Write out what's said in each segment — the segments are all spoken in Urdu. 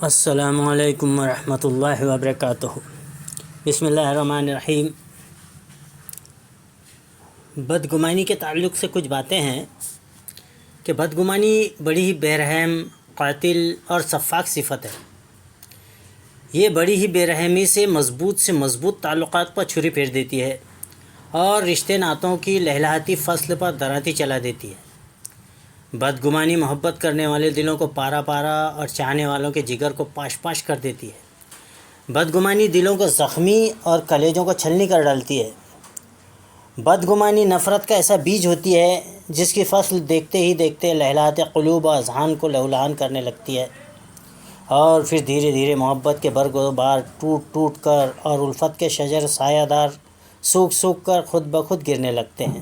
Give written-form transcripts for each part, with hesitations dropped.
السلام علیکم ورحمۃ اللہ وبرکاتہ۔ بسم اللہ الرحمن الرحیم۔ بدگمانی کے تعلق سے کچھ باتیں ہیں کہ بدگمانی بڑی ہی بے رحم، قاتل اور سفاک صفت ہے۔ یہ بڑی ہی بے رحمی سے مضبوط تعلقات پر چھری پھیر دیتی ہے اور رشتے ناتوں کی لہلہاتی فصل پر دراتی چلا دیتی ہے۔ بدگمانی محبت کرنے والے دلوں کو پارا پارا اور چاہنے والوں کے جگر کو پاش پاش کر دیتی ہے۔ بدگمانی دلوں کو زخمی اور کلیجوں کو چھلنی کر ڈالتی ہے۔ بدگمانی نفرت کا ایسا بیج ہوتی ہے جس کی فصل دیکھتے ہی دیکھتے لہلاتے قلوب و اذہان کو لہولہان کرنے لگتی ہے، اور پھر دھیرے دھیرے محبت کے برگ و بار ٹوٹ ٹوٹ کر اور الفت کے شجر سایہ دار سوکھ سوکھ کر خود بخود گرنے لگتے ہیں۔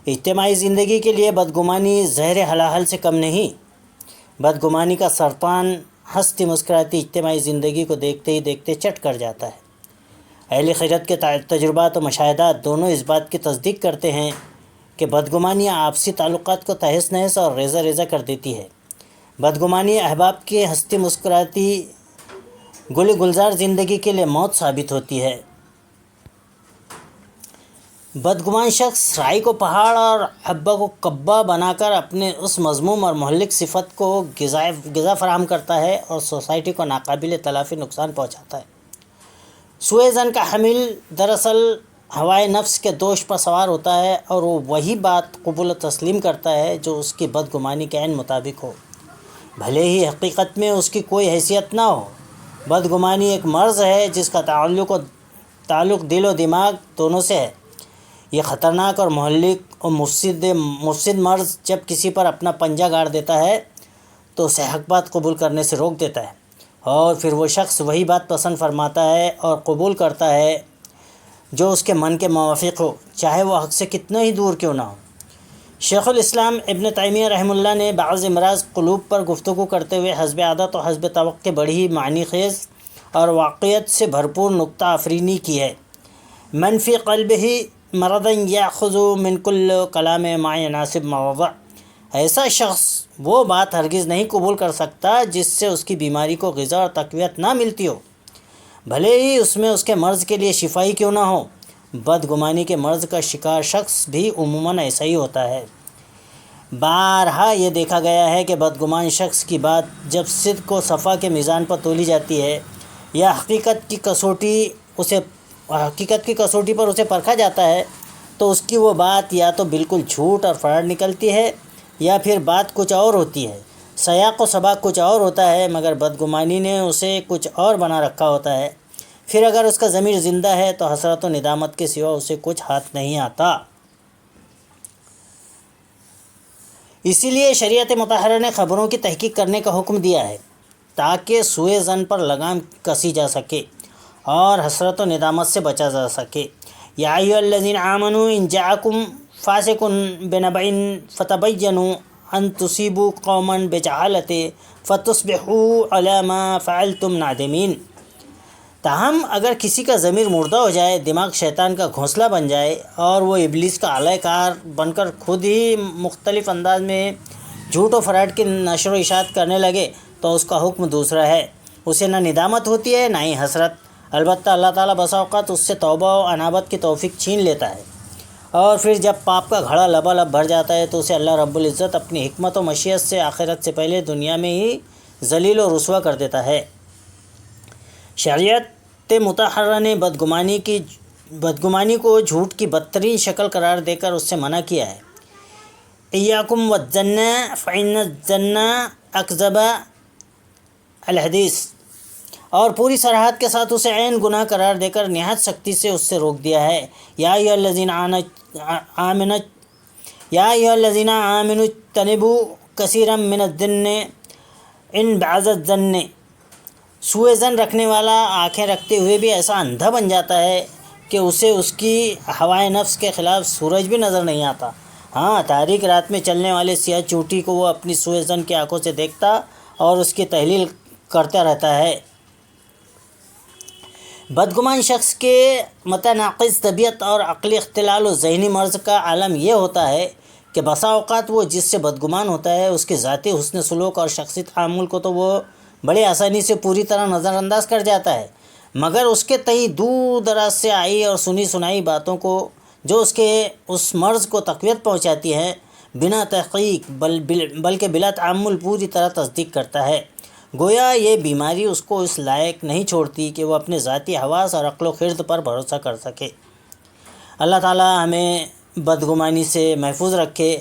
اجتماعی زندگی کے لیے بدگمانی زہر ہلاہل سے کم نہیں۔ بدگمانی کا سرطان ہنستی مسکراتی اجتماعی زندگی کو دیکھتے ہی دیکھتے چٹ کر جاتا ہے۔ اہل خیرت کے تجربات و مشاہدات دونوں اس بات کی تصدیق کرتے ہیں کہ بدگمانی آپسی تعلقات کو تہس نہس اور ریزہ ریزہ کر دیتی ہے۔ بدگمانی احباب کی ہنستی مسکراتی گل گلزار زندگی کے لیے موت ثابت ہوتی ہے۔ بدگمان شخص رائی کو پہاڑ اور حبہ کو کبہ بنا کر اپنے اس مذموم اور مہلک صفت کو غذا فراہم کرتا ہے اور سوسائٹی کو ناقابل تلافی نقصان پہنچاتا ہے۔ سوء ظن کا حامل دراصل ہوائے نفس کے دوش پر سوار ہوتا ہے اور وہ وہی بات قبول و تسلیم کرتا ہے جو اس کی بدگمانی کے عین مطابق ہو، بھلے ہی حقیقت میں اس کی کوئی حیثیت نہ ہو۔ بدگمانی ایک مرض ہے جس کا تعلق دل و دماغ دونوں سے ہے۔ یہ خطرناک اور مہلک اور مفسد مرض جب کسی پر اپنا پنجہ گاڑ دیتا ہے تو اسے حق بات قبول کرنے سے روک دیتا ہے، اور پھر وہ شخص وہی بات پسند فرماتا ہے اور قبول کرتا ہے جو اس کے من کے موافق ہو، چاہے وہ حق سے کتنا ہی دور کیوں نہ ہو۔ شیخ الاسلام ابن تیمیہ رحمہ اللہ نے بعض امراض قلوب پر گفتگو کرتے ہوئے حسب عادت و حسب توقع بڑی ہی معنی خیز اور واقعیت سے بھرپور نکتہ آفرینی کی ہے۔ من فی قلبہ مرض یاخذ من کل کلام ما یناسب موضع۔ ایسا شخص وہ بات ہرگز نہیں قبول کر سکتا جس سے اس کی بیماری کو غذا اور تقویت نہ ملتی ہو، بھلے ہی اس میں اس کے مرض کے لیے شفائی کیوں نہ ہو۔ بدگمانی کے مرض کا شکار شخص بھی عموماً ایسا ہی ہوتا ہے۔ بارہا یہ دیکھا گیا ہے کہ بدگمان شخص کی بات جب صدق و صفا کے میزان پر تولی جاتی ہے یا حقیقت کی کسوٹی پر اسے پرکھا جاتا ہے تو اس کی وہ بات یا تو بالکل جھوٹ اور فراڈ نکلتی ہے یا پھر بات کچھ اور ہوتی ہے، سیاق و سباق کچھ اور ہوتا ہے، مگر بدگمانی نے اسے کچھ اور بنا رکھا ہوتا ہے۔ پھر اگر اس کا ضمیر زندہ ہے تو حسرت و ندامت کے سوا اسے کچھ ہاتھ نہیں آتا۔ اسی لیے شریعت مطہرہ نے خبروں کی تحقیق کرنے کا حکم دیا ہے تاکہ سوء ظن پر لگام کسی جا سکے اور حسرت و ندامت سے بچا جا سکے۔ یا ایھا الذین آمنوا ان جاءکم فاسق بنبأ فتبینوا ان تصیبوا قوما بجہالۃ فتصبحوا علی ما فعلتم نادمین۔ تاہم اگر کسی کا ضمیر مردہ ہو جائے، دماغ شیطان کا گھونسلہ بن جائے اور وہ ابلیس کا اعلی کار بن کر خود ہی مختلف انداز میں جھوٹ و فراڈ کی نشر و اشاعت کرنے لگے تو اس کا حکم دوسرا ہے۔ اسے نہ ندامت ہوتی ہے نہ ہی حسرت، البتہ اللہ تعالیٰ بسا اوقات اس سے توبہ و انابت کی توفیق چھین لیتا ہے، اور پھر جب پاپ کا گھڑا لبالب بھر جاتا ہے تو اسے اللہ رب العزت اپنی حکمت و مشیت سے آخرت سے پہلے دنیا میں ہی ذلیل و رسوا کر دیتا ہے۔ شریعت مطہرہ نے بدگمانی کو جھوٹ کی بدترین شکل قرار دے کر اس سے منع کیا ہے۔ ایاکم والظن فإن الظن اکذب الحدیث، اور پوری صراحت کے ساتھ اسے عین گناہ قرار دے کر نہایت سختی سے اس سے روک دیا ہے۔ یا ایھا الذین آمنوا اجتنبوا کثیرا من الظن ان بعض الظن۔ سوء ظن رکھنے والا آنکھیں رکھتے ہوئے بھی ایسا اندھا بن جاتا ہے کہ اسے اس کی ہوائے نفس کے خلاف سورج بھی نظر نہیں آتا۔ ہاں، تاریک رات میں چلنے والے سیاہ چوٹی کو وہ اپنی سوء ظن کی آنکھوں سے دیکھتا اور اس کی تحلیل کرتا رہتا ہے۔ بدگمان شخص کے متناقض طبیعت اور عقلی اختلال و ذہنی مرض کا عالم یہ ہوتا ہے کہ بسا اوقات وہ جس سے بدگمان ہوتا ہے اس کے ذاتی حسن سلوک اور شخصی تعامل کو تو وہ بڑی آسانی سے پوری طرح نظر انداز کر جاتا ہے، مگر اس کے تئیں دور دراز سے آئی اور سنی سنائی باتوں کو جو اس مرض کو تقویت پہنچاتی ہیں، بنا تحقیق بلکہ بلا تعمل پوری طرح تصدیق کرتا ہے۔ گویا یہ بیماری اس کو اس لائق نہیں چھوڑتی کہ وہ اپنے ذاتی حواس اور عقل و خرد پر بھروسہ کر سکے۔ اللہ تعالی ہمیں بدگمانی سے محفوظ رکھے۔